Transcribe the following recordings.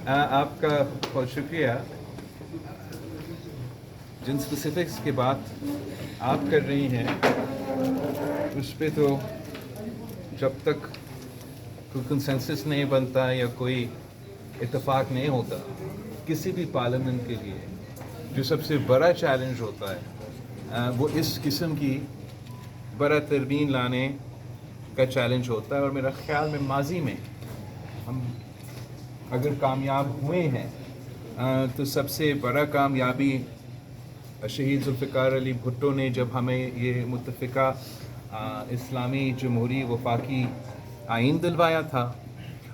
आपका बहुत शुक्रिया। जिन स्पेसिफिक्स की बात आप कर रही हैं उस पे तो जब तक कोई कंसेंसस नहीं बनता या कोई इत्तेफाक नहीं होता, किसी भी पार्लियामेंट के लिए जो सबसे बड़ा चैलेंज होता है वो इस किस्म की बड़ा तरमीम लाने का चैलेंज होता है। और मेरा ख़्याल में माजी में हम अगर कामयाब हुए हैं तो सबसे बड़ा कामयाबी शहीद जुल्फ़िकार अली भुट्टो ने जब हमें ये मुत्तफ़िका इस्लामी जमहूरी वफाकी आइन दिलवाया था,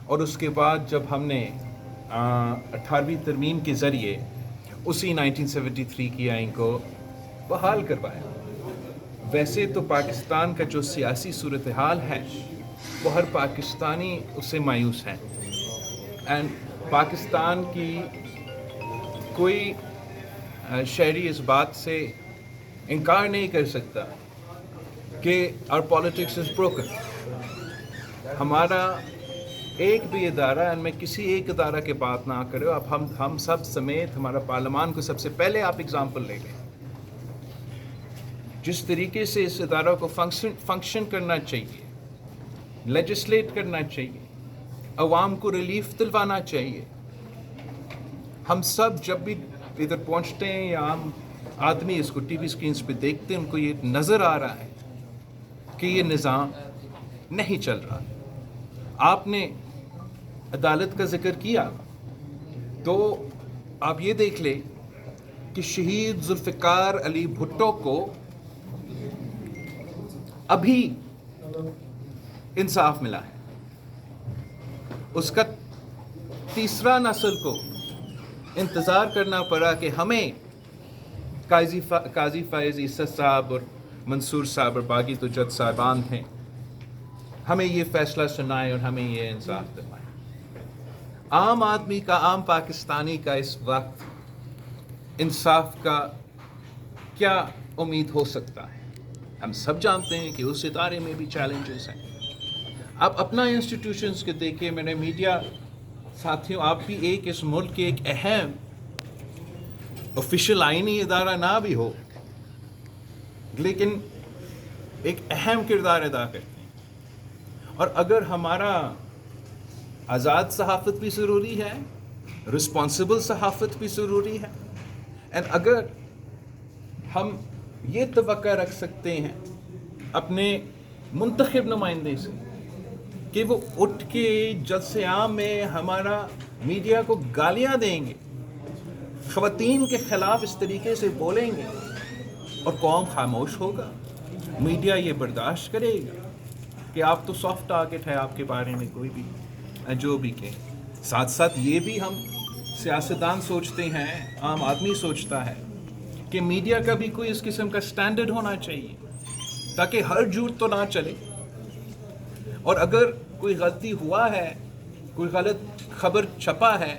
और उसके बाद जब हमने 18वीं तरमीम के ज़रिए उसी 1973 की आइन को बहाल करवाया। वैसे तो पाकिस्तान का जो सियासी सूरत हाल है वो हर पाकिस्तानी उससे मायूस है, एंड पाकिस्तान की कोई शहरी इस बात से इनकार नहीं कर सकता कि आवर पॉलिटिक्स इज़ ब्रोकन। हमारा एक भी इदारा, एंड मैं किसी एक इदारा की बात ना करें, अब हम सब समेत हमारा पार्लियामान को सबसे पहले आप एग्जाम्पल ले लें। जिस तरीके से इस इदारा को फंक्शन करना चाहिए, लेजिस्लेट करना चाहिए, अवाम को रिलीफ दिलवाना चाहिए, हम सब जब भी इधर पहुंचते हैं या आम आदमी इसको टीवी स्क्रीन्स पे देखते हैं, उनको ये नज़र आ रहा है कि ये निज़ाम नहीं चल रहा। आपने अदालत का जिक्र किया तो आप ये देख ले कि शहीद जुल्फ़िकार अली भुट्टो को अभी इंसाफ मिला है। उसका तीसरा नस्ल को इंतज़ार करना पड़ा कि हमें काजी फ़ायज़ ईसा साहब और मंसूर साहब और बाकी तो जज साहबान थे, हमें ये फ़ैसला सुनाए और हमें ये इंसाफ दिलवाए। आम आदमी का, आम पाकिस्तानी का इस वक्त इंसाफ का क्या उम्मीद हो सकता है? हम सब जानते हैं कि उस इदारे में भी चैलेंजेस हैं। आप अपना इंस्टीट्यूशंस के देखिए, मेरे मीडिया साथियों, आप भी एक इस मुल्क के एक अहम ऑफिशियल आईनी इदारा ना भी हो, लेकिन एक अहम किरदार अदा करते हैं। और अगर हमारा आज़ाद सहाफ़त भी ज़रूरी है, रिस्पॉन्सिबल सहाफ़त भी ज़रूरी है, एंड अगर हम ये तवक्का रख सकते हैं अपने मुंतखब नुमाइंदे से कि वो उठ के जलसे आम में हमारा मीडिया को गालियां देंगे, ख़वातीन के ख़िलाफ़ इस तरीके से बोलेंगे, और कौम खामोश होगा, मीडिया ये बर्दाश्त करेगा कि आप तो सॉफ्ट टारगेट है, आपके बारे में कोई भी जो भी कहे। साथ साथ ये भी हम सियासतदान सोचते हैं, आम आदमी सोचता है कि मीडिया का भी कोई इस किस्म का स्टैंडर्ड होना चाहिए ताकि हर झूठ तो ना चले, और अगर कोई गलती हुआ है, कोई गलत खबर छपा है,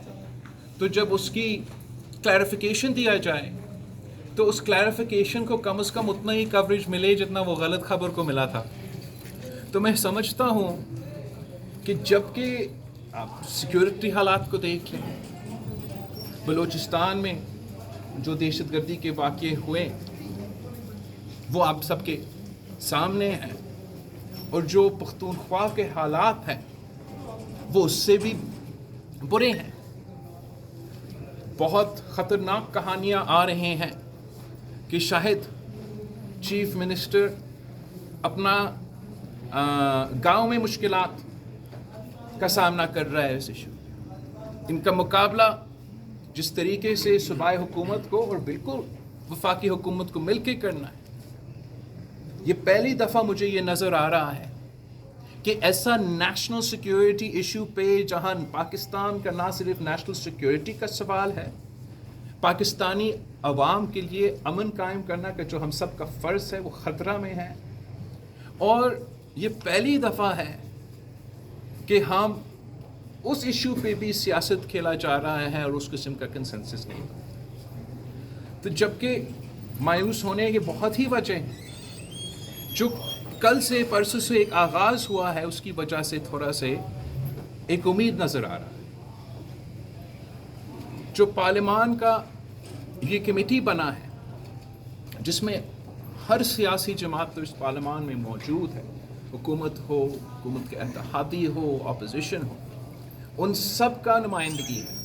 तो जब उसकी क्लैरिफिकेशन दिया जाए तो उस क्लैरिफिकेशन को कम से कम उतना ही कवरेज मिले जितना वो गलत खबर को मिला था। तो मैं समझता हूँ कि जबकि आप सिक्योरिटी हालात को देख लें, बलूचिस्तान में जो दहशतगर्दी के वाक़ये हुए वो आप सबके सामने हैं, और जो पख्तूनख्वा के हालात हैं वो उससे भी बुरे हैं। बहुत ख़तरनाक कहानियाँ आ रहे हैं कि शायद चीफ मिनिस्टर अपना गांव में मुश्किलात का सामना कर रहा है इस इशू। इनका मुकाबला जिस तरीके से सूबाई हुकूमत को और बिल्कुल वफाकी हुकूमत को मिल के करना है, ये पहली दफ़ा मुझे ये नज़र आ रहा है कि ऐसा नेशनल सिक्योरिटी इशू पे, जहां पाकिस्तान का ना सिर्फ नेशनल सिक्योरिटी का सवाल है, पाकिस्तानी अवाम के लिए अमन कायम करना का जो हम सब का फ़र्ज़ है वो ख़तरा में है। और ये पहली दफ़ा है कि हम उस इशू पे भी सियासत खेला जा रहा है और उस किस्म का कंसेंसस नहीं बना। तो जबकि मायूस होने की बहुत ही वजह हैं, जो कल से परसों से एक आगाज़ हुआ है उसकी वजह से थोड़ा से एक उम्मीद नज़र आ रहा है। جو پارلیمان کا یہ کمیٹی بنا ہے جس میں ہر سیاسی جماعت تو اس پارلیمان میں موجود ہے، حکومت ہو، حکومت کے اتحادی ہو، اپوزیشن ہو، ان سب کا نمائندگی ہے.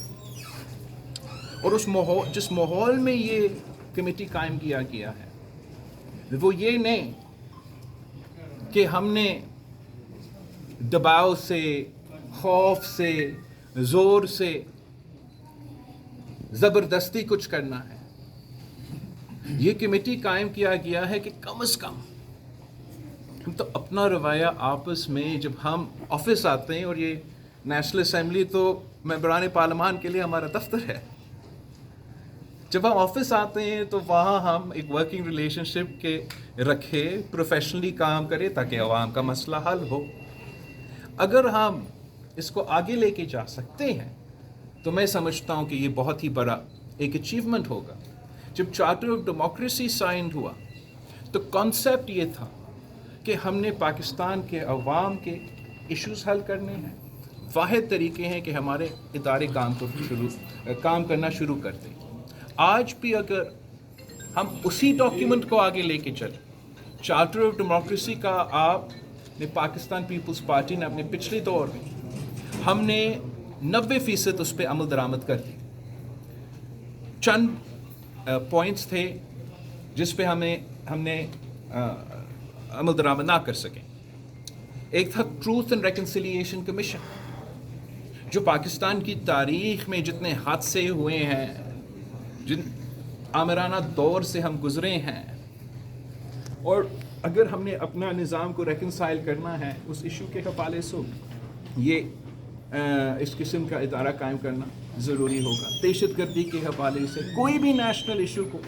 اور اس جس ماحول میں یہ کمیٹی قائم کیا گیا ہے وہ یہ نہیں کہ ہم نے دباؤ سے، خوف سے، زور سے، زبردستی کچھ کرنا ہے. یہ کمیٹی قائم کیا گیا ہے کہ کم از کم ہم تو اپنا رویہ آپس میں، جب ہم آفس آتے ہیں، اور یہ نیشنل اسمبلی تو ممبران پارلیمان کے لیے ہمارا دفتر ہے، جب ہم آفس آتے ہیں تو وہاں ہم ایک ورکنگ ریلیشن شپ کے رکھے، پروفیشنلی کام کرے تاکہ عوام کا مسئلہ حل ہو. اگر ہم اس کو آگے لے کے جا سکتے ہیں تو میں سمجھتا ہوں کہ یہ بہت ہی بڑا ایک اچیومنٹ ہوگا. جب چارٹر آف ڈیموکریسی سائن ہوا تو کانسیپٹ یہ تھا کہ ہم نے پاکستان کے عوام کے ایشوز حل کرنے ہیں. واحد طریقے ہیں کہ ہمارے ادارے کام کرنا شروع کر دیں. آج بھی اگر ہم اسی ڈاکیومنٹ کو آگے لے کے چلیں، چارٹر آف ڈیموکریسی کا، آپ نے پاکستان پیپلز پارٹی نے اپنے پچھلے دور میں ہم نے 90% اس پہ عمل درآمد کر دی. چند پوائنٹس تھے جس پہ ہم نے عمل درآمد نہ کر سکیں. ایک تھا ٹروتھ اینڈ ریکنسیلیشن کمیشن، جو پاکستان کی تاریخ میں جتنے حادثے ہوئے ہیں، جن آمرانہ دور سے ہم گزرے ہیں، اور اگر ہم نے اپنا نظام کو ریکنسائل کرنا ہے اس ایشو کے حوالے سے، یہ اس قسم کا ادارہ قائم کرنا ضروری ہوگا. دہشت گردی کے حوالے سے کوئی بھی نیشنل ایشو کو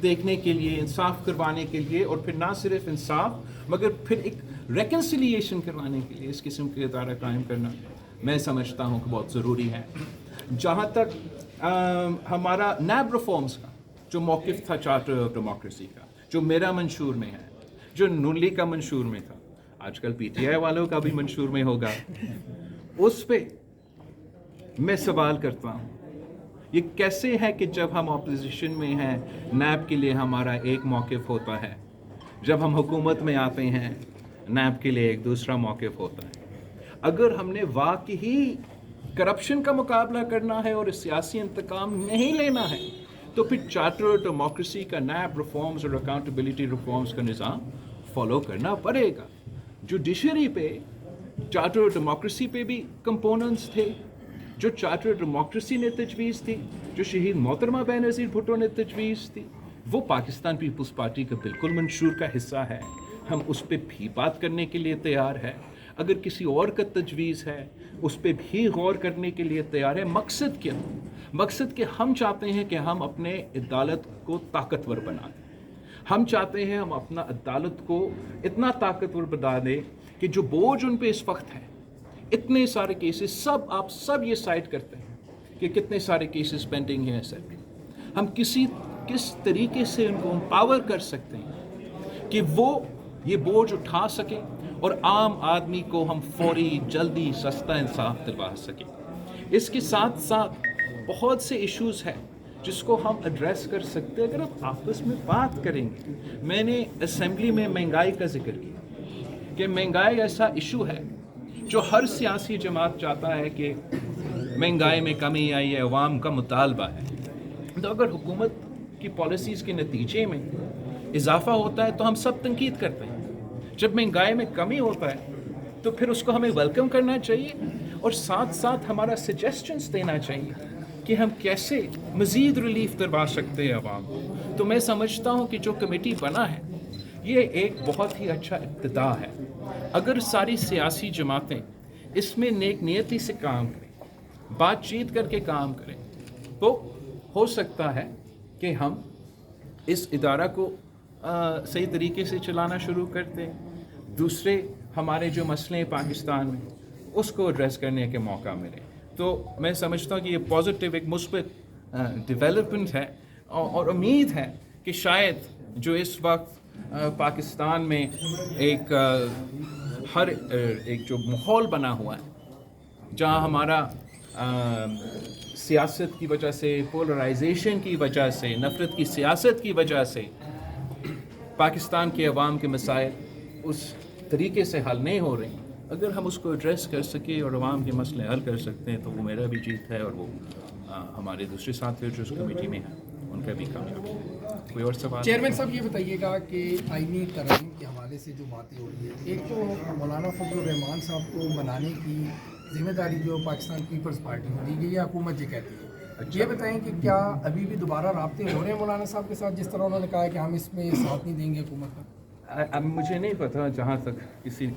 دیکھنے کے لیے، انصاف کروانے کے لیے، اور پھر نہ صرف انصاف مگر پھر ایک ریکنسیلیشن کروانے کے لیے اس قسم کے ادارہ قائم کرنا میں سمجھتا ہوں کہ بہت ضروری ہے. جہاں تک ہمارا نیب ریفارمز کا جو موقف تھا چارٹر آف ڈیموکریسی کا، جو میرا منشور میں ہے، جو نونلی کا منشور میں تھا، آج کل پی ٹی آئی والوں کا بھی منشور میں ہوگا، اس پہ میں سوال کرتا ہوں یہ کیسے ہے کہ جب ہم اپوزیشن میں ہیں نیب کے لیے ہمارا ایک موقف ہوتا ہے، جب ہم حکومت میں آتے ہیں نیب کے لیے ایک دوسرا موقف ہوتا ہے. اگر ہم نے واقعی کرپشن کا مقابلہ کرنا ہے اور سیاسی انتقام نہیں لینا ہے تو پھر چارٹر آف ڈیموکریسی کا نیب ریفارمز اور اکاؤنٹیبلٹی ریفارمز کا نظام فالو کرنا پڑے گا. جوڈیشری پہ، چارٹر آف ڈیموکریسی پہ بھی کمپوننٹس تھے جو چارٹر آف ڈیموکریسی نے تجویز تھی، جو شہید محترمہ بینظیر بھٹو نے تجویز تھی، وہ پاکستان پیپلز پارٹی کا بالکل منشور کا حصہ ہے. ہم اس پہ بھی بات کرنے کے لیے تیار ہے. اگر کسی اور کا تجویز ہے اس پہ بھی غور کرنے کے لیے تیار ہے. مقصد کیا؟ مقصد کہ ہم چاہتے ہیں کہ ہم اپنے عدالت کو طاقتور بنا دیں. ہم چاہتے ہیں ہم اپنا عدالت کو اتنا طاقتور بنا دیں کہ جو بوجھ ان پہ اس وقت ہے، اتنے سارے کیسز، آپ سب یہ سائٹ کرتے ہیں کہ کتنے سارے کیسز پینڈنگ ہیں سر، ہم کس طریقے سے ان کو امپاور کر سکتے ہیں کہ وہ یہ بوجھ اٹھا سکیں اور عام آدمی کو ہم فوری، جلدی، سستا انصاف دلوا سکیں. اس کے ساتھ ساتھ بہت سے ایشوز ہیں جس کو ہم ایڈریس کر سکتے ہیں اگر ہم آپس میں بات کریں گے. میں نے اسمبلی میں مہنگائی کا ذکر کیا کہ مہنگائی ایسا ایشو ہے جو ہر سیاسی جماعت چاہتا ہے کہ مہنگائی میں کمی آئی ہے، عوام کا مطالبہ ہے. تو اگر حکومت کی پالیسیز کے نتیجے میں اضافہ ہوتا ہے تو ہم سب تنقید کرتے ہیں. جب مہنگائی میں کمی ہوتا ہے تو پھر اس کو ہمیں ویلکم کرنا چاہیے اور ساتھ ساتھ ہمارا سجیسشنز دینا چاہیے کہ ہم کیسے مزید ریلیف دلوا سکتے ہیں عوام کو. تو میں سمجھتا ہوں کہ جو کمیٹی بنا ہے یہ ایک بہت ہی اچھا ابتدا ہے. اگر ساری سیاسی جماعتیں اس میں نیک نیتی سے کام کریں، بات چیت کر کے کام کریں، تو ہو سکتا ہے کہ ہم اس ادارہ کو صحیح طریقے سے چلانا شروع کرتے ہیں. دوسرے ہمارے جو مسئلے ہیں پاکستان میں اس کو ایڈریس کرنے کے موقع ملے. تو میں سمجھتا ہوں کہ یہ پازیٹیو ایک مثبت ڈیولپمنٹ ہے اور امید ہے کہ شاید جو اس وقت پاکستان میں ایک جو ماحول بنا ہوا ہے جہاں ہمارا सियासत की वजह से, पोलराइजेशन की वजह से, नफ़रत की सियासत की वजह से पाकिस्तान के अवाम के मसाइल उस तरीके से हल नहीं हो रही। अगर हम उसको एड्रेस कर सके और अवाम के मसले हल कर सकते हैं तो वो मेरा भी जीत है, और वो हमारे दूसरे साथी जो उस कमेटी में हैं उनका भी कामयाब है। कोई और सवाल? चेयरमैन साहब ये बताइएगा कि आईनी तरमीम के हवाले से जो बातें हो रही है, एक तो मौलाना फजलुर रहमान साहब को मनाने की जिम्मेदारी जो पाकिस्तान पीपल्स पार्टी को दी गई है, हुकूमत ये कहती है। ये बताएं कि क्या अभी भी दोबारा राब्ते हो रहे हैं मौलाना साहब के साथ, जिस तरह उन्होंने कहा है कि हम इसमें साथ नहीं देंगे हुकूमत का? अब मुझे नहीं पता जहाँ तक किसी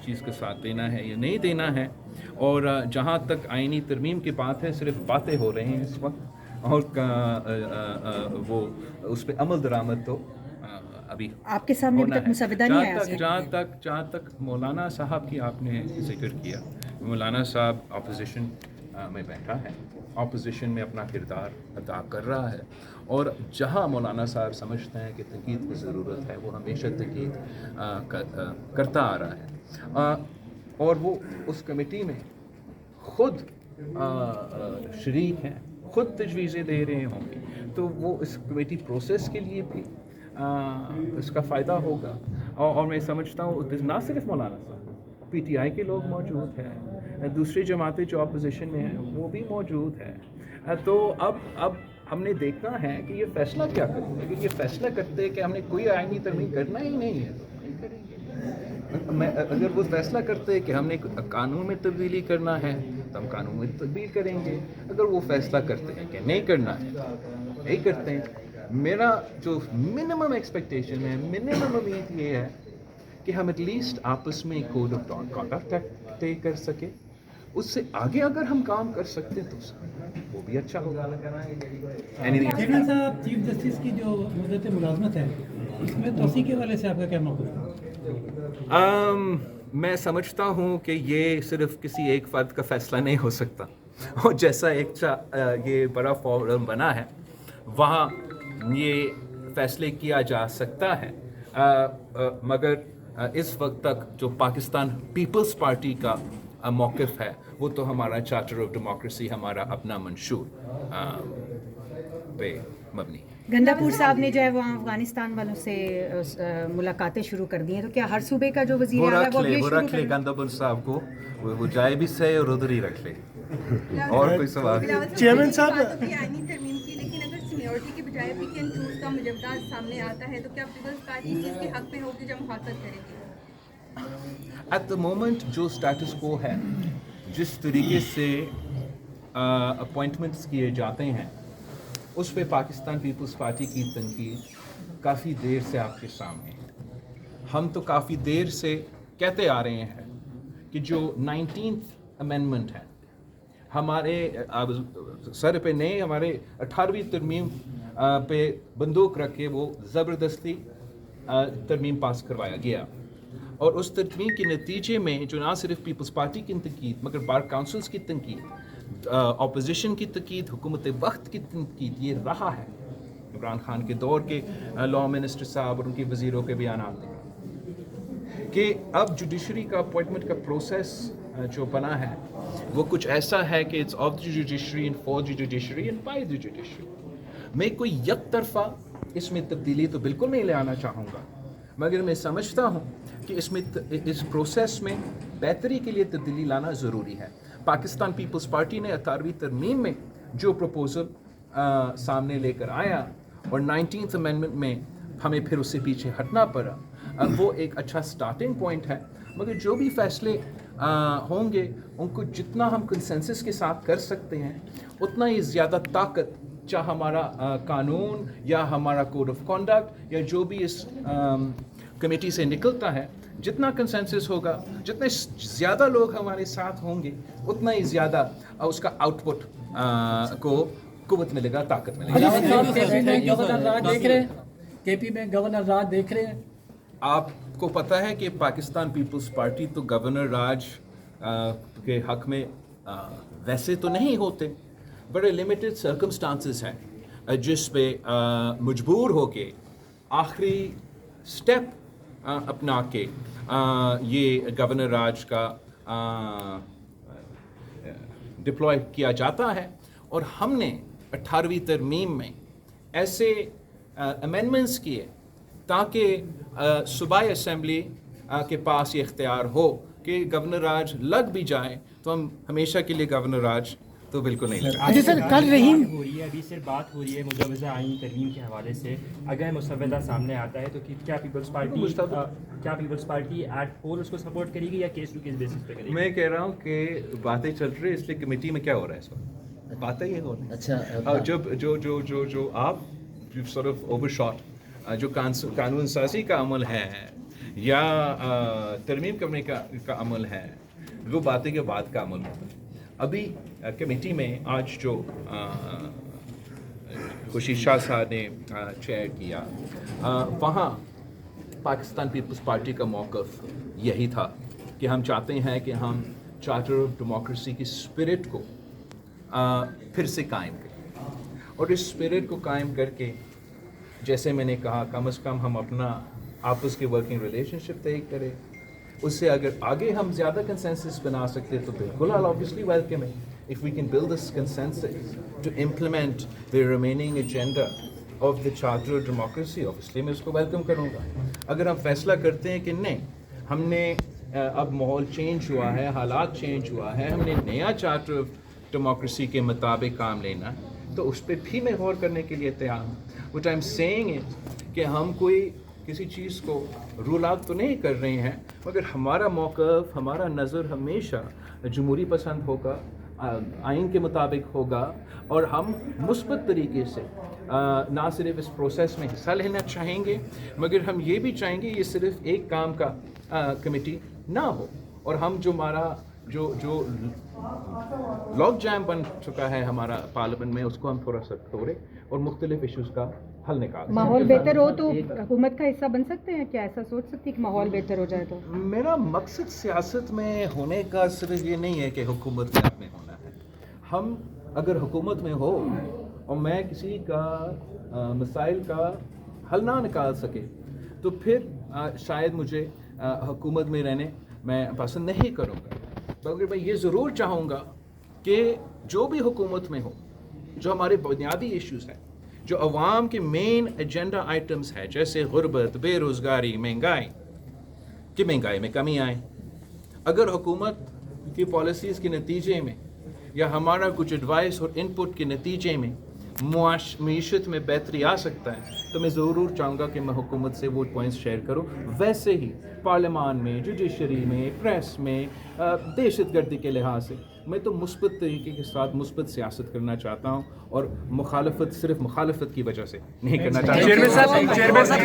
चीज़ का साथ देना है या नहीं देना है, और जहाँ तक आईनी तरमीम की बात है सिर्फ बातें हो रही हैं इस वक्त, और वो उस पर अमल दरामद तो अभी आपके सामने अभी तक मुसविदा नहीं आया। जहाँ तक मौलाना साहब की आपने जिक्र किया, मौलाना साहब अपोजिशन में बैठा है, अपोजिशन में अपना किरदार अदा कर रहा है, और जहाँ मौलाना साहब समझते हैं कि तकीद की ज़रूरत है वो हमेशा तकीद करता आ रहा है, और वो उस कमेटी में ख़ुद शरीक हैं, ख़ुद तजवीज़ें दे रहे होंगे, तो वो इस कमेटी प्रोसेस के लिए भी इसका फ़ायदा होगा। और मैं समझता हूँ ना सिर्फ मौलाना साहब, PTI के लोग मौजूद हैं, दूसरी जमातें जो अपोजिशन में हैं वो भी मौजूद हैं। तो अब हमने देखना है कि ये फ़ैसला क्या करें। अगर ये फ़ैसला करते हैं कि हमने कोई आईनी तरमीम करना ही नहीं है तो नहीं करेंगे। अगर वो फ़ैसला करते हैं कि हमने कानून में तब्दीली करना है तो हम कानून में तब्दील करेंगे। अगर वो फ़ैसला करते हैं कि नहीं करना है नहीं करते हैं। मेरा जो मिनिमम एक्सपेक्टेशन है, मिनिमम उम्मीद ये है कि हम एटलीस्ट आपस में कोड ऑफ कॉन्डक्ट तय कर सके। उससे आगे अगर हम काम कर सकते हैं तो वो भी अच्छा होगा। चेयरमैन साहब, चीफ जस्टिस की जो मुद्दत मुलाजमत है इसमें तोसी के वाले से आपका क्या मौक़िफ़ है? मैं समझता हूँ कि ये सिर्फ किसी एक फ़र्द का फ़ैसला नहीं हो सकता, और जैसा ये बड़ा फोरम बना है वहाँ ये फ़ैसले किया जा सकता है, मगर इस वक्त तक जो पाकिस्तान पीपल्स पार्टी का मौक़िफ़ है वो तो हमारा चार्टर ऑफ डेमोक्रेसी, हमारा अपना मंशूर पे मबनी है। गंदापुर साहब ने जो है वहाँ अफगानिस्तान वालों से मुलाकातें शुरू कर दी हैं, तो क्या हर सूबे का जो वज़ीर आला है वो अब ये शुरू रख ले गंदापुर साहब को, वो जाए भी सही और उधर ही रख ले। और कोई सवाल? चेयरमैन साहब, आईनी तरमीम की, लेकिन अगर सीनियरिटी के बजाय पिक एंड चूज का मुजवदा सामने आता है तो क्या पीपल्स पार्टी इसके हक में होगी जब मुखातब करेगी? एट द मोमेंट जो स्टेटस को है, जिस तरीके से अपॉइंटमेंट्स किए जाते हैं उस पे पाकिस्तान पीपल्स पार्टी की तनकीद काफ़ी देर से आपके सामने है। हम तो काफ़ी देर से कहते आ रहे हैं कि जो 19th अमेंडमेंट है हमारे सर पे नहीं, हमारे 18वीं तरमीम पे बंदूक रख के वो ज़बरदस्ती तरमीम पास करवाया गया, और उस तरमीम के नतीजे में जो ना सिर्फ पीपल्स पार्टी की तनकीद मगर बार काउंसिल्स की तनकीद, अपोजिशन की तनकीद, हुकूमत वक्त की तनकीद ये रहा है। इमरान खान के दौर के लॉ मिनिस्टर साहब और उनके वज़ीरों के बयान आते हैं कि अब जुडिशरी का अपॉइंटमेंट का प्रोसेस जो बना है वो कुछ ऐसा है कि it's of the judiciary and for the judiciary and by the judiciary. मैं कोई एक तरफा इसमें तब्दीली तो बिल्कुल नहीं ले आना चाहूँगा, मगर मैं समझता हूँ कि इस प्रोसेस में बेहतरी के लिए तब्दीली लाना ज़रूरी है। पाकिस्तान पीपल्स पार्टी ने 18वीं तरमीम में जो प्रपोज़ल सामने लेकर आया और 19th अमेंडमेंट में हमें फिर उससे पीछे हटना पड़ा, वो एक अच्छा स्टार्टिंग पॉइंट है। मगर जो भी फैसले होंगे उनको जितना हम कंसेंसस के साथ कर सकते हैं उतना ही ज़्यादा ताकत, चाहे हमारा कानून या हमारा कोड ऑफ कॉन्डक्ट या जो भी इस कमेटी से निकलता है, जितना कंसेंसस होगा, जितने ज़्यादा लोग हमारे साथ होंगे उतना ही ज़्यादा उसका आउटपुट को कुव्वत मिलेगा, ताकत मिलेगी। केपी में गवर्नर राज देख रहे हैं। आपको पता है कि पाकिस्तान पीपल्स पार्टी तो गवर्नर राज के हक में वैसे तो नहीं होते, बड़े लिमिटेड सर्कमस्टांसेस हैं जिस पे मजबूर होके आखिरी स्टेप अपना के ये गवर्नर राज का डिप्लॉय किया जाता है, اور ہم نے 18ویں ترمیم میں ایسے امینڈمنٹس کیے تاکہ صوبائی اسمبلی کے پاس یہ اختیار ہو کہ گورنر راج لگ بھی جائے تو ہم ہمیشہ کے لیے گورنر راج تو بالکل نہیں لگا. اچھا سر، کل رحیم ہو رہی ہے، ابھی صرف بات ہو رہی ہے مجوزہ آئین ترمیم کے حوالے سے. اگر مسودہ سامنے آتا ہے تو کیا پیپلز پارٹی ایٹ ہول اس کو سپورٹ کرے گی یا کیس ٹو کیس بیسس پہ کرے گی؟ میں کہہ رہا ہوں کہ باتیں چل رہی ہیں، اس لیے کمیٹی میں کیا ہو رہا ہے اس وقت باتیں یہ ہو رہی ہیں. اچھا جب جو آپ sort of overshot جو قانون سازی کا عمل ہے یا ترمیم کرنے کا عمل ہے وہ باتیں کے بعد کا عمل ہوتا ہے. ابھی کمیٹی میں آج جو خورشید شاہ صاحب نے چیئر کیا وہاں پاکستان پیپلز پارٹی کا موقف یہی تھا کہ ہم چاہتے ہیں کہ ہم چارٹر آف ڈیموکریسی کی اسپرٹ کو پھر سے قائم کریں اور اس اسپرٹ کو قائم کر کے جیسے میں نے کہا کم از کم ہم اپنا آپس کے ورکنگ ریلیشن شپ طے کریں. اس سے اگر آگے ہم زیادہ کنسنسس بنا سکتے تو بالکل I'll obviously welcome it. If we can build this consensus to implement the remaining agenda of the Charter of Democracy, obviously میں اس کو ویلکم کروں گا. اگر ہم فیصلہ کرتے ہیں کہ نہیں ہم نے اب ماحول چینج ہوا ہے، حالات چینج ہوا ہے، ہم نے نیا چارٹر آف ڈیموکریسی کے مطابق کام لینا تو اس پہ بھی میں غور کرنے کے لیے تیار ہوں. What I'm saying is کہ ہم کوئی کسی چیز کو رول آؤٹ تو نہیں کر رہے ہیں مگر ہمارا موقف ہمارا نظر ہمیشہ جمہوری پسند ہوگا، آئین کے مطابق ہوگا اور ہم مثبت طریقے سے نہ صرف اس پروسیس میں حصہ لینا چاہیں گے مگر ہم یہ بھی چاہیں گے یہ صرف ایک کام کا کمیٹی نہ ہو اور ہم جو ہمارا جو لاک جام بن چکا ہے ہمارا پارلیمنٹ میں اس کو ہم تھوڑا سا توڑے اور مختلف ایشوز کا حل نکالیں. ماحول بہتر ہو تو حکومت کا حصہ بن سکتے ہیں کیا؟ ایسا سوچ سکتی ہے کہ ماحول بہتر ہو جائے تو؟ میرا مقصد سیاست میں ہونے کا صرف یہ نہیں ہے کہ حکومت میں آپ نے ہونا ہے. ہم اگر حکومت میں ہو اور میں کسی کا مسائل کا حل نہ نکال سکے تو پھر شاید مجھے حکومت میں رہنے میں پسند نہیں کروں گا. مگر میں یہ ضرور چاہوں گا کہ جو بھی حکومت میں ہو جو ہمارے بنیادی ایشوز ہیں جو عوام کے مین ایجنڈا آئٹمز ہیں جیسے غربت، بے روزگاری، مہنگائی میں کمی آئے. اگر حکومت کی پالیسیز کے نتیجے میں یا ہمارا کچھ ایڈوائس اور ان پٹ کے نتیجے میں معیشت میں بہتری آ سکتا ہے تو میں ضرور چاہوں گا کہ میں حکومت سے وہ پوائنٹس شیئر کروں. ویسے ہی پارلیمان میں، جوڈیشری میں، پریس میں، دہشت گردی کے لحاظ سے میں تو مثبت طریقے کے ساتھ مثبت سیاست کرنا چاہتا ہوں اور مخالفت صرف مخالفت کی وجہ سے نہیں کرنا چاہتا.